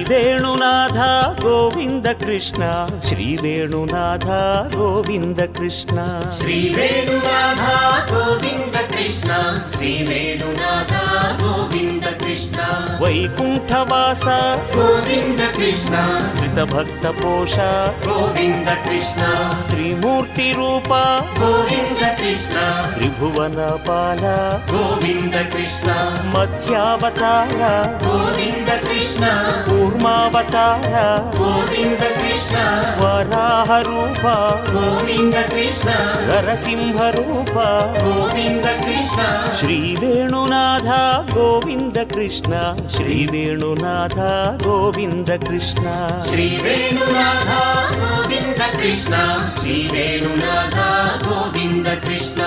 ವೇಣುನಾಥ ಗೋವಿಂದ ಕೃಷ್ಣ ಶ್ರೀ ವೇಣುನಾಥ ಗೋವಿಂದ ಕೃಷ್ಣ ಶ್ರೀ ವೇಣುನಾಥ ಗೋವಿಂದ ಕೃಷ್ಣ ಶ್ರೀ ವೇಣುನಾಥ ಗೋವಿಂದ ಕೃಷ್ಣ ವೈಕುಂಠವಾಸ ಗೋವಿಂದ ಕೃಷ್ಣ ಧೃತಭಕ್ತ ಪೋಷ ಗೋವಿಂದ ಕೃಷ್ಣ ತ್ರಿಮೂರ್ತಿ ರೂಪ ಗೋವಿಂದ ಕೃಷ್ಣ ತ್ರಿಭುವನ ಪಾಲ ಗೋವಿಂದ ಕೃಷ್ಣ ಮತ್ಸ್ಯಾವತಾರ ಗೋವಿಂದ ಕೃಷ್ಣ ಕೂರ್ಮಾವತಾರ ಗೋವಿಂದ ಕೃಷ್ಣ ವರಾಹ ರೂಪ ಗೋವಿಂದ ಕೃಷ್ಣ ನರಸಿಂಹ ರೂಪ ಗೋವಿಂದ ಕೃಷ್ಣ ಶ್ರೀ ವೇಣುನಾಥ ಗೋವಿಂದ ಕೃಷ್ಣ ಶ್ರೀ ವೇಣುನಾಥ ಗೋವಿಂದ ಕೃಷ್ಣ ಶ್ರೀ ವೇಣುನಾಥ ಗೋವಿಂದ ಕೃಷ್ಣ ಶ್ರೀ ವೇಣುನಾಥ ಗೋವಿಂದ ಕೃಷ್ಣ